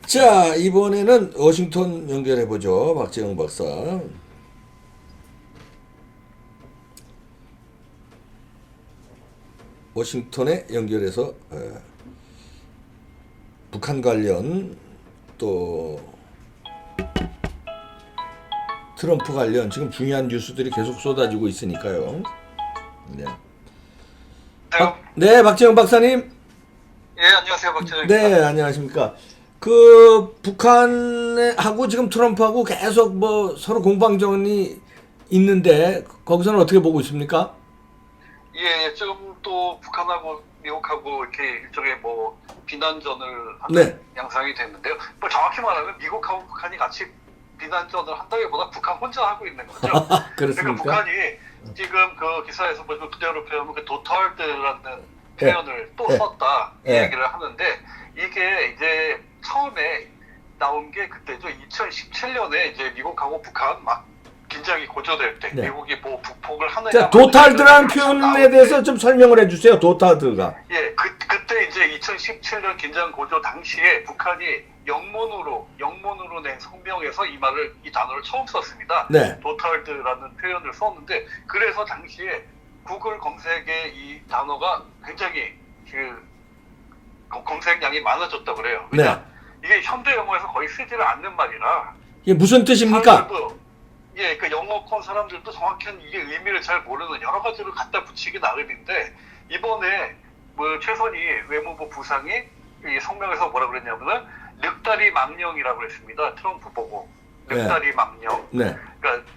자, 이번에는 워싱턴 연결해보죠. 박재영 박사. 워싱턴에 연결해서 북한 관련 또 트럼프 관련 지금 중요한 뉴스들이 계속 쏟아지고 있으니까요. 네. 네, 박재영 박사님. 예, 안녕하세요, 박찬호입니다. 네, 안녕하십니까. 그 북한하고 지금 트럼프하고 계속 뭐 서로 공방전이 있는데 거기서는 어떻게 보고 있습니까? 예, 지금 또 북한하고 미국하고 이렇게 일종의 뭐 비난전을 하는 네. 양상이 됐는데요. 뭐 정확히 말하면 미국하고 북한이 같이 비난전을 한다기보다 북한 혼자 하고 있는 거죠. 그렇습니까? 그러니까 북한이 지금 그 기사에서 보면 그대로 표현하면 그 도탈드라는 표현을 또 썼다 이 네. 얘기를 하는데 이게 이제 처음에 나온 게 그때죠. 2017년에 이제 미국하고 북한 막 긴장이 고조될 때 네. 미국이 뭐 북폭을 하느냐. 자, 도탈드라는 표현에 대해서 좀 설명을 해주세요. 도탈드가. 예, 그때 이제 2017년 긴장 고조 당시에 북한이 영문으로 낸 성명에서 이 단어를 처음 썼습니다. 네. 도탈드라는 표현을 썼는데 그래서 당시에 구글 검색에 이 단어가 굉장히 그 검색량이 많아졌다 그래요. 네. 이게 현대 영어에서 거의 쓰지를 않는 말이라. 이게 무슨 뜻입니까? 예, 그 영어권 사람들도 정확한 이게 의미를 잘 모르는 여러 가지를 갖다 붙이기 나름인데 이번에 뭐 최선희 외무부 부상이 이 성명에서 뭐라 그랬냐면은 늑다리 망령이라고 했습니다. 트럼프 보고 늑다리 망령. 네. 그러니까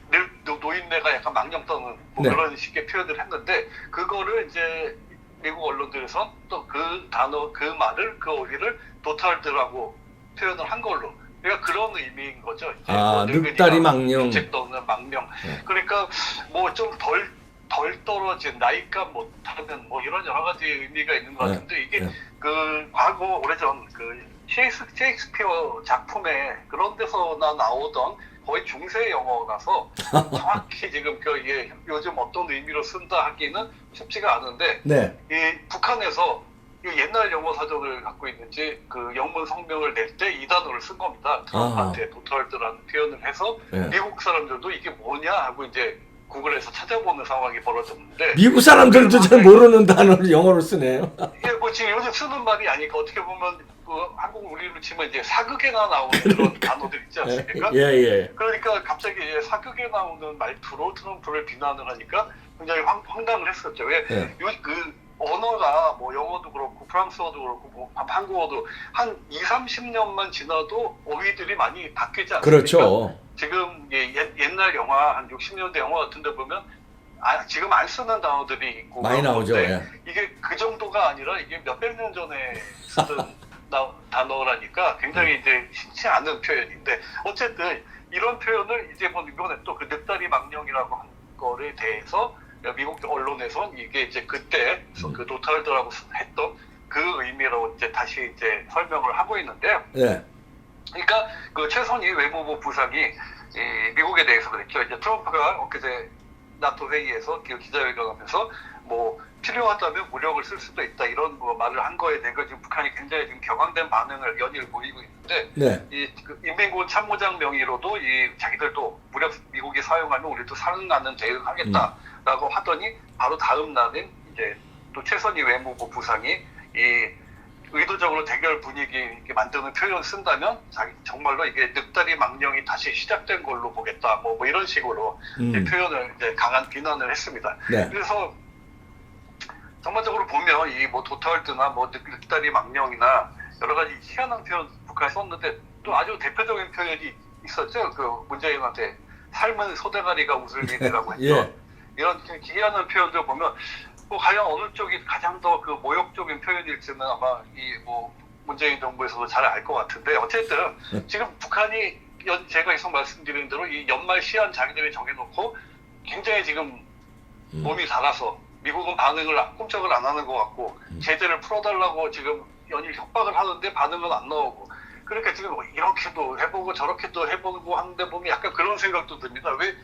노인네가 약간 망령 떠는 뭐 네. 그런 식의 표현을 했는데 그거를 이제 미국 언론들에서 또 그 단어 그 말을 그 어휘를 도탈드라고 표현을 한 걸로. 그러니까 그런 의미인 거죠. 이제 아, 늑다리 망령. 정책도 없는 망령. 네. 그러니까 뭐 좀 덜 떨어진 나이값 못하는 뭐 이런 여러 가지 의미가 있는 것 같은데 이게 네. 그 과거 오래전 그 셰익스피어 작품에 그런 데서나 나오던 거의 중세 영어라서 정확히 지금 그 이게 요즘 어떤 의미로 쓴다 하기는 쉽지가 않은데 네. 이 북한에서 이 옛날 영어 사전을 갖고 있는지 그 영문 성명을 낼 때 이 단어를 쓴 겁니다. 트럼프한테 도탈드라는 표현을 해서 네. 미국 사람들도 이게 뭐냐 하고 이제 구글에서 찾아보는 상황이 벌어졌는데 미국 사람들도 잘 모르는 단어를 영어로 쓰네요. 이게 뭐 지금 요즘 쓰는 말이 아니까 어떻게 보면 그 한국 우리로 치면 이제 사극에 나오는 그런 단어들 있지 않습니까? 예, 예. 그러니까 갑자기 이제 사극에 나오는 말투로 트럼프를 비난을 하니까 굉장히 황당을 했었죠. 왜? 네. 그 언어가 뭐 영어도 그렇고 프랑스어도 그렇고 뭐 한국어도 한 20-30년만 지나도 어휘들이 많이 바뀌지 않습니까? 그렇죠. 지금 옛날 영화 한 60년대 영화 같은 데 보면 지금 안 쓰는 단어들이 있고 많이 나오죠. 예. 이게 그 정도가 아니라 이게 몇백 년 전에 쓰던 단어라니까 굉장히 이제 쉽지 않은 표현인데 어쨌든 이런 표현을 이제 뭐 이번에 또 그 늑다리 망령이라고 한 거에 대해서 미국 언론에선 이게 이제 그때 그 도탈드라고 했던 그 의미로 이제 다시 이제 설명을 하고 있는데요. 예. 그러니까 그 최선희 외무부 부상이 미국에 대해서 그랬죠. 이제 트럼프가 엊그제 나토 회의에서 기자회견하면서 뭐 필요하다면 무력을 쓸 수도 있다 이런 뭐 말을 한 거에 대해서 지금 북한이 굉장히 지금 격앙된 반응을 연일 보이고 있는데 네. 그 인민군 참모장 명의로도 이 자기들도 무력 미국이 사용하면 우리도 상응하는 대응하겠다라고 하더니 바로 다음 날인 이제 또 최선희 외무부 부상이 이 의도적으로 대결 분위기 이렇게 만드는 표현 쓴다면 정말로 이게 늑다리 망령이 다시 시작된 걸로 보겠다 뭐 이런 식으로 이제 표현을 이제 강한 비난을 했습니다. 네. 그래서 전반적으로 보면 이 뭐 도탈드나 뭐 늑다리 망령이나 여러 가지 희한한 표현 북한이 썼는데 또 아주 대표적인 표현이 있었죠. 그 문재인한테 삶은 소대가리가 웃을 일이라고 했죠. 예. 이런 희한한 표현들 보면 뭐 과연 어느 쪽이 가장 더 그 모욕적인 표현일지는 아마 이 뭐 문재인 정부에서도 잘 알 것 같은데 어쨌든 지금 북한이 제가 계속 말씀드린 대로 이 연말 시한 자기들이 정해놓고 굉장히 지금 몸이 달아서 미국은 꼼짝을 안 하는 것 같고 제재를 풀어달라고 지금 연일 협박을 하는데 반응은 안 나오고 그러니까 지금 뭐 이렇게도 해보고 저렇게도 해보고 하는데 보면 약간 그런 생각도 듭니다. 왜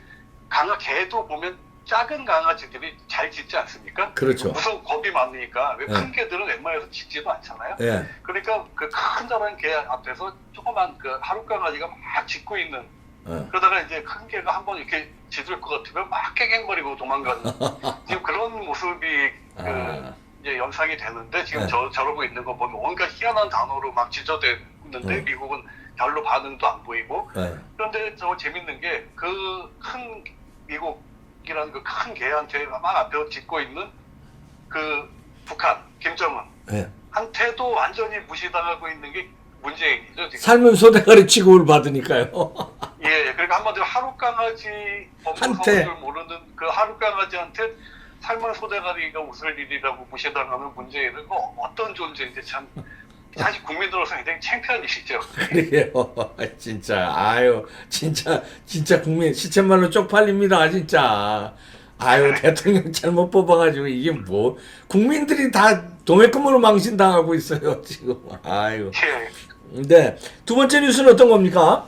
걔도 보면 작은 강아지들이 잘 짖지 않습니까? 그렇죠. 무서워 겁이 많으니까 왜 큰 네. 개들은 웬만해서 짖지도 않잖아요. 예. 그러니까 그 커다란 개 앞에서 조그만 그 하룻 강아지가 막 짖고 있는 예. 그러다가 이제 큰 개가 한번 이렇게 짖을 것 같으면 막 깨갱거리고 도망가는 지금 그런 모습이 아. 이제 연상이 되는데 지금 네. 저러고 있는 거 보면 온갖 희한한 단어로 막 짖어대는데 미국은 별로 반응도 안 보이고 예. 그런데 저 재밌는 게 그 큰 미국이라는 그 큰 개한테 막 앞에 짖고 있는 그 북한 김정은 예. 한테도 완전히 무시당하고 있는 게 문재인이죠 지금. 삶은 소대가리 취급을 받으니까요. 예, 그러니까 한마디로 하룻 강아지 한테. 법무성을 모르는 그 하룻 강아지한테 삶은 소대가리가 웃을 일이라고 무시당하는 문재인은 뭐 어떤 존재인지 참 사실 국민들로서 굉장히 창피한 일이죠. 그래요. 진짜 아유 진짜 국민 시쳇말로 쪽팔립니다 진짜. 아유 대통령 잘못 뽑아가지고 이게 뭐 국민들이 다 도매금으로 망신당하고 있어요 지금. 아유. 예, 네. 두 번째 뉴스는 어떤 겁니까?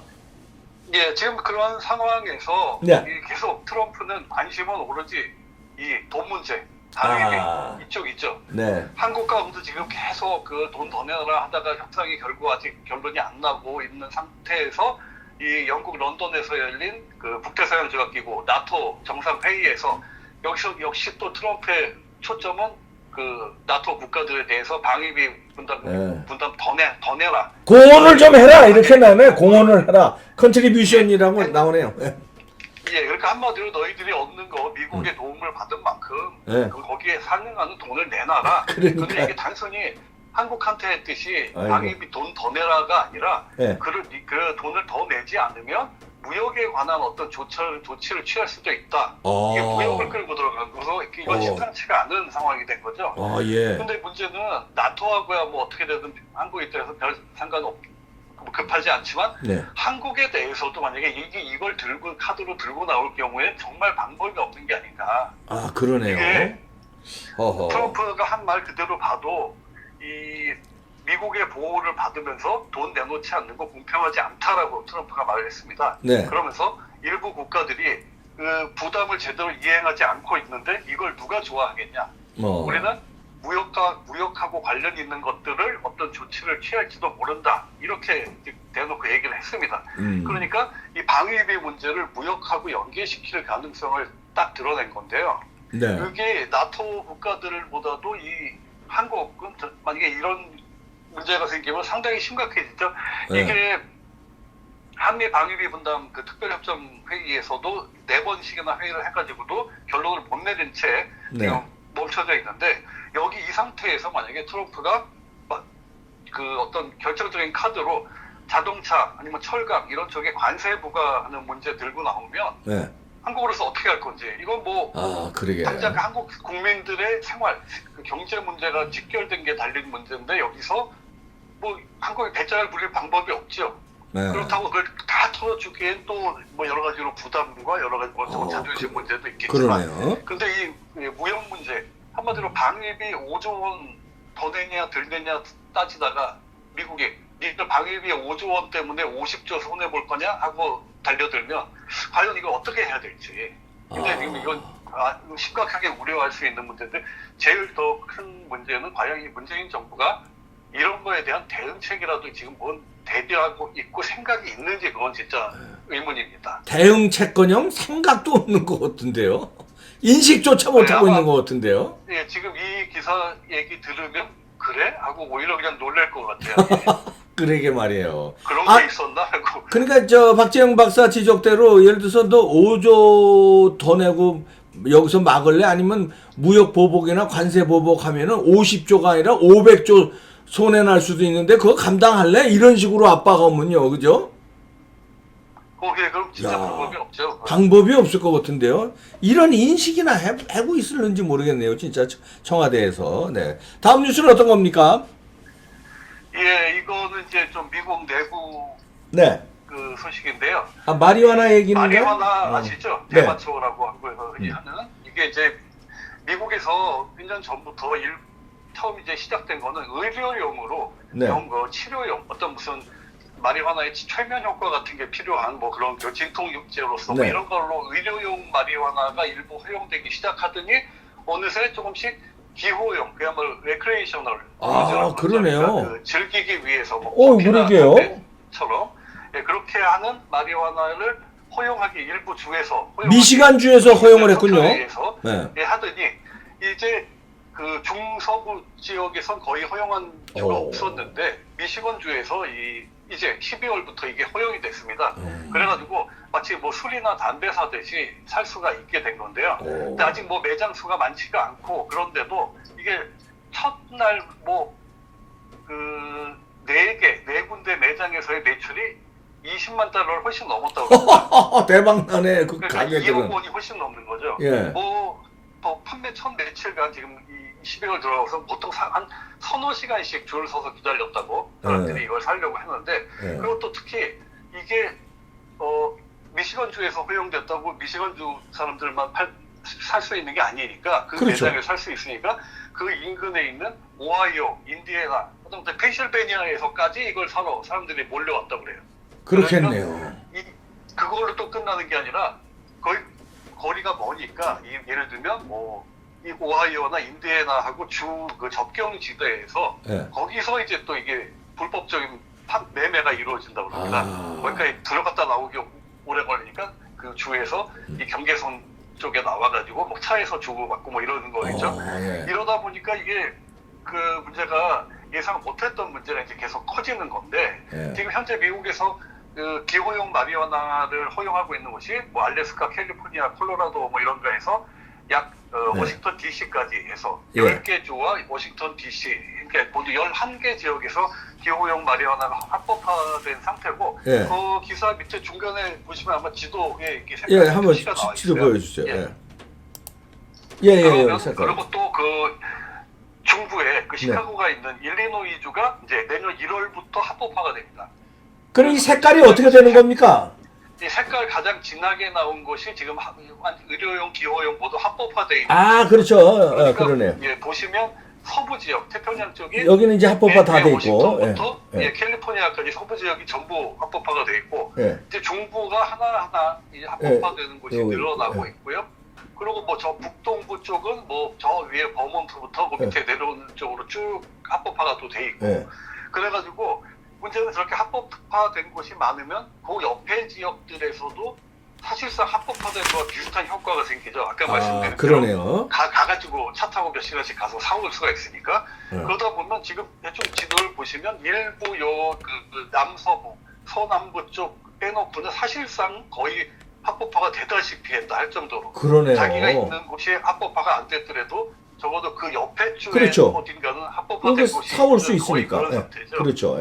예, 지금 그런 상황에서 네. 계속 트럼프는 관심은 오로지 이 돈 문제, 방위비 아. 이쪽 있죠. 네. 한국 가운데 지금 계속 그 돈 더 내라 하다가 협상이 결국 아직 결론이 안 나고 있는 상태에서 이 영국 런던에서 열린 그 북대서양 조약기구 나토 정상회의에서 여기서 역시 또 트럼프의 초점은 그 나토 국가들에 대해서 방위비 분담 네. 더 내라. 공헌을 좀 해라 이렇게 나네. 공헌을 해라. 컨트리뷰션이라고 나오네요. 예. 예, 그러니까 한마디로 너희들이 얻는 거 미국의 도움을 받은 만큼 네. 거기에 상응하는 돈을 내놔라. 그러니까. 근데 이게 단순히 한국한테 했듯이 아이고. 방위비 돈 더 내라가 아니라 네. 그 돈을 더 내지 않으면 무역에 관한 어떤 조치를 취할 수도 있다. 어. 이게 무역을 끌고 들어가고서 이건 심상치가 않은 상황이 된 거죠. 아 예. 근데 문제는 나토하고야 뭐 어떻게 되든 한국 입장에서 별 뭐 급하지 않지만 네. 한국에 대해서도 만약에 이걸 카드로 들고 나올 경우에 정말 방법이 없는 게 아닌가. 아 그러네요. 이게 허허. 트럼프가 한 말 그대로 봐도 이 미국의 보호를 받으면서 돈 내놓지 않는 거 공평하지 않다라고 트럼프가 말을 했습니다. 네. 그러면서 일부 국가들이 그 부담을 제대로 이행하지 않고 있는데 이걸 누가 좋아하겠냐. 뭐. 우리는 무역하고 관련 있는 것들을 어떤 조치를 취할지도 모른다. 이렇게 대놓고 얘기를 했습니다. 그러니까 이 방위비 문제를 무역하고 연계시킬 가능성을 딱 드러낸 건데요. 네. 이게 나토 국가들보다도 이 한국은 만약에 이런 문제가 생기면 상당히 심각해지죠. 네. 이게 한미 방위비 분담 그 특별협정 회의에서도 4번씩이나 회의를 해가지고도 결론을 못 내린 채 네. 지금 멈춰져 있는데 여기 이 상태에서 만약에 트럼프가 그 어떤 결정적인 카드로 자동차 아니면 철강 이런 쪽에 관세 부과하는 문제 들고 나오면 네. 한국으로서 어떻게 할 건지 이건 뭐 아 그러게. 당장 한국 국민들의 생활, 그 경제 문제가 직결된 게 달린 문제인데 여기서 뭐 한국에 배짱을 부릴 방법이 없죠. 네. 그렇다고 그걸 다 털어주기엔 또 뭐 여러 가지로 부담과 여러 가지 뭐 자존심 문제도 있겠지만 그러네요. 근데 이 무역 문제 한마디로 방위비 5조 원 더 내냐 덜 내냐 따지다가 미국이 니들 방위비 5조 원 때문에 50조 손해볼 거냐 하고 달려들면 과연 이걸 어떻게 해야 될지 근데 지금 이건 심각하게 우려할 수 있는 문제인데 제일 더 큰 문제는 과연 이 문재인 정부가 이런 거에 대한 대응책이라도 지금 뭔 대비하고 있고 생각이 있는지 그건 진짜 의문입니다. 대응책건형 생각도 없는 것 같은데요. 인식조차 못하고 아마- 있는 것 같은데요. 예, 지금 이 기사 얘기 들으면 그래? 하고 오히려 그냥 놀랄 것 같아요. 그러게 말이에요. 그런 아, 게 있었나? 하고. 그러니까 저 박재영 박사 지적대로 예를 들어서 너 5조 더 내고 여기서 막을래? 아니면 무역 보복이나 관세 보복하면은 50조가 아니라 500조 손해 날 수도 있는데 그거 감당할래? 이런 식으로 압박 오면요, 그죠? 거기에 그럼 진짜 야. 방법이 없죠. 방법이 없을 것 같은데요. 이런 인식이나 하고 있을는지 모르겠네요, 진짜 청와대에서. 네. 다음 뉴스는 어떤 겁니까? 예, 이거는 이제 좀 미국 내부 네. 그 소식인데요. 아 마리화나 얘기인데. 마리화나 아시죠? 네. 대마초라고 한국에서 하는 이게 이제 미국에서 몇 년 전부터 처음 이제 시작된 거는 의료용으로 네. 치료용 어떤 무슨 마리화나의 최면 효과 같은 게 필요한 뭐 그런 그 진통제로서 뭐 네. 이런 걸로 의료용 마리화나가 일부 허용되기 시작하더니 어느새 조금씩 기호용 그야말로 레크레이셔널 그러네요. 그 즐기기 위해서 뭐 그러게요. 처럼 그렇게 하는 마리화나를 허용하기 일부 주에서 미시간 주에서 허용을 했군요. 네. 하더니 이제 그 중서부 지역에선 거의 허용한 주가 없었는데 미시건 주에서 이제 12월부터 이게 허용이 됐습니다. 그래가지고 마치 뭐 술이나 담배 사듯이 살 수가 있게 된 건데요. 근데 아직 뭐 매장 수가 많지가 않고 그런데도 이게 첫날 뭐 그 네 군데 매장에서의 매출이 20만 달러를 훨씬 넘었다고 합니다. 대박 나네. 그 그러니까 가게들은. 2억 원이 훨씬 넘는 거죠. 예. 뭐 판매 첫 며칠간 지금 이 12월 들어가서 보통 한 서너 시간씩 줄 서서 기다렸다고 사람들이 이걸 사려고 했는데 그리고 또 특히 이게 미시건주에서 허용됐다고 미시건주 사람들만 살 수 있는 게 아니니까 그 그렇죠. 매장에 살 수 있으니까 그 인근에 있는 오하이오, 인디애나, 하다못해 펜실베니아에서까지 이걸 사러 사람들이 몰려왔다고 그래요. 그렇겠네요. 그걸로 또 끝나는 게 아니라 거의 거리가 머니까 예를 들면 뭐 이 오하이오나 인디애나하고 주 그 접경 지대에서 거기서 이제 또 이게 불법적인 매매가 이루어진다고 합니다. 거기까지 들어갔다 나오기 오래 걸리니까 그 주에서 이 경계선 쪽에 나와가지고 뭐 차에서 주고받고 뭐 이러는 거겠죠. 이러다 보니까 이게 그 문제가 예상 못했던 문제가 이제 계속 커지는 건데 지금 현재 미국에서 그 기호용 마리화나를 허용하고 있는 곳이 뭐 알래스카, 캘리포니아, 콜로라도 뭐 이런 거에서 약 워싱턴 DC까지 해서 10개 주와 워싱턴 DC 그러니까 모두 11개 지역에서 기호용 마리화나가 합법화된 상태고 그 기사 밑에 중간에 보시면 아마 지도에 이렇게 색깔 한번 표시가 나와 지도 있어요. 보여주세요. 그리고 또 그 중부에 그 시카고가 있는 일리노이주가 이제 내년 1월부터 합법화가 됩니다. 그럼 이 색깔이 어떻게 되는 겁니까? 이 색깔 가장 진하게 나온 것이 지금 의료용, 기호용 모두 합법화돼 있는. 그렇죠. 그러니까 그러네요. 보시면 서부 지역, 태평양 쪽이 여기는 이제 합법화 다 돼 있고, 워싱턴부터 캘리포니아까지 서부 지역이 전부 합법화가 돼 있고, 이제 중부가 하나하나 이제 합법화되는 곳이 늘어나고 있고요. 그리고 뭐 저 북동부 쪽은 뭐 저 위에 버몬트부터 그 밑에 내려오는 쪽으로 쭉 합법화가 또 돼 있고, 그래가지고 문제는 저렇게 합법화된 곳이 많으면 그 옆에 지역들에서도 사실상 합법화된 거와 비슷한 효과가 생기죠. 아까 말씀드린 그러네요. 가가지고 차 타고 몇 시간씩 가서 사올 수가 있으니까 그러다 보면 지금 대충 지도를 보시면 일부 그 남서부, 서남부 쪽 빼놓고는 사실상 거의 합법화가 되다시피 했다 할 정도로 그러네요. 자기가 있는 곳이 합법화가 안 됐더라도 적어도 그 옆에 쪽에 어딘가는 합법화된 곳이 사올 수 있으니까. 그런 상태죠. 그렇죠.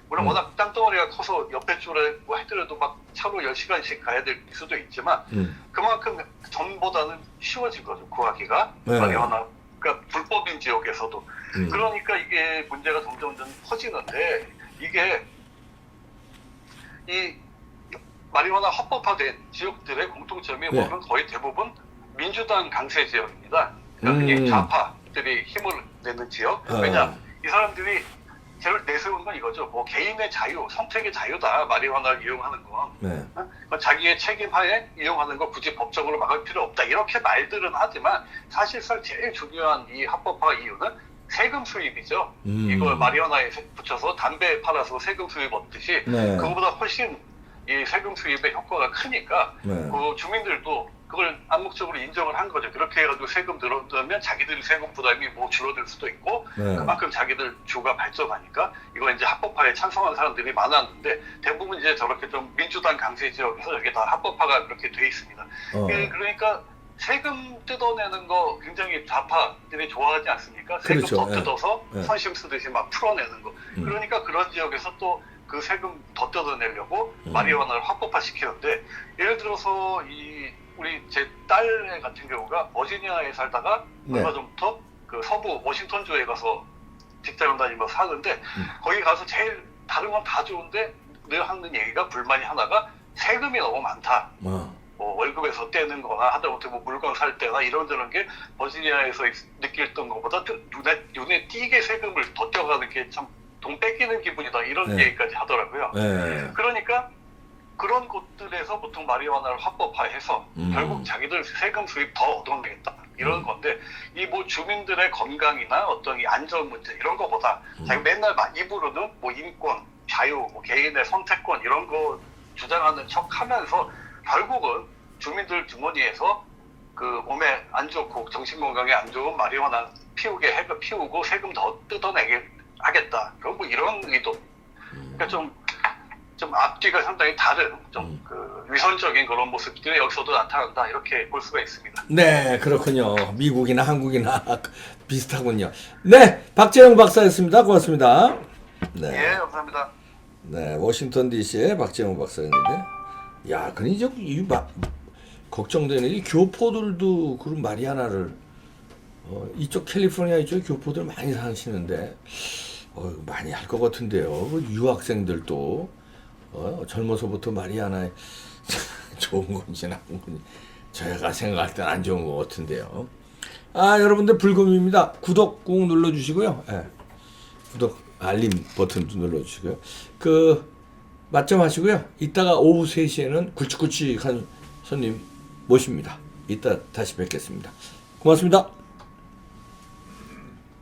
물론 워낙 땅덩어리가 커서 옆에 쪽에 뭐 하더라도 막 차로 10시간씩 가야 될 수도 있지만 그만큼 전보다는 쉬워진 거죠. 구하기가. 마리화나 그러니까 불법인 지역에서도. 그러니까 이게 문제가 점점 커지는데 이게 이 마리화나 합법화된 지역들의 공통점이 보면 거의 대부분 민주당 강세 지역입니다. 그러니까 좌파들이 힘을 내는 지역. 왜냐 이 사람들이 제일 내세운 건 이거죠. 뭐 개인의 자유, 선택의 자유다. 마리화나를 이용하는 건. 자기의 책임하에 이용하는 거 굳이 법적으로 막을 필요 없다. 이렇게 말들은 하지만 사실상 제일 중요한 이 합법화 이유는 세금 수입이죠. 이걸 마리화나에 붙여서 담배 팔아서 세금 수입 얻듯이 그거보다 훨씬 이 세금 수입의 효과가 크니까 그 주민들도 그걸 암묵적으로 인정을 한 거죠. 그렇게 해가지고 세금 늘어나면 자기들 세금 부담이 뭐 줄어들 수도 있고 그만큼 자기들 주가 발전하니까 이거 이제 합법화에 찬성한 사람들이 많았는데 대부분 이제 저렇게 좀 민주당 강세 지역에서 이게 다 합법화가 그렇게 돼 있습니다. 그러니까 세금 뜯어내는 거 굉장히 좌파들이 좋아하지 않습니까? 세금 더 뜯어서 선심 쓰듯이 막 풀어내는 거. 그러니까 그런 지역에서 또 그 세금 더 뜯어내려고 마리화나를 합법화 시키는데 예를 들어서 우리 제 딸 같은 경우가 버지니아에 살다가 얼마 전부터 그 서부 워싱턴주에 가서 직장을 다니면서 사는데 거기 가서 제일 다른 건 다 좋은데 늘 하는 얘기가 불만이 하나가 세금이 너무 많다. 뭐 월급에서 떼는 거나 하다못해 뭐 물건 살 때나 이런저런 게 버지니아에서 느꼈던 것보다 눈에 띄게 세금을 더 떼어가는 게 참 돈 뺏기는 기분이다 이런 네. 얘기까지 하더라고요. 네. 그러니까 그런 곳들에서 보통 마리화나를 합법화해서 결국 자기들 세금 수입 더 얻어내겠다 이런 건데 이 뭐 주민들의 건강이나 어떤 이 안전 문제 이런 거보다 자기 맨날 입으로는 뭐 인권, 자유, 뭐 개인의 선택권 이런 거 주장하는 척하면서 결국은 주민들 주머니에서 그 몸에 안 좋고 정신 건강에 안 좋은 마리화나 피우고 세금 더 뜯어내게 하겠다. 그럼 뭐 이런 의도. 그러니까 좀 앞뒤가 상당히 다른 그 위선적인 그런 모습들이 여기서도 나타난다 이렇게 볼 수가 있습니다. 네, 그렇군요. 미국이나 한국이나 비슷하군요. 네, 박재영 박사였습니다. 고맙습니다. 네. 예, 감사합니다. 네, 워싱턴 DC의 박재영 박사였는데, 야, 근데 걱정되는 이 교포들도 그런 마리아나를 이쪽 캘리포니아 이쪽 교포들 많이 사시는데 많이 할 것 같은데요. 그 유학생들도 젊어서부터 마리아나에 좋은 건지 나쁜 건지 저희가 생각할 땐 안 좋은 것 같은데요. 여러분들 불금입니다. 구독 꾹 눌러주시고요. 네. 구독 알림 버튼도 눌러주시고요. 맛점 하시고요. 이따가 오후 3시에는 굵직굵직한 손님 모십니다. 이따 다시 뵙겠습니다. 고맙습니다.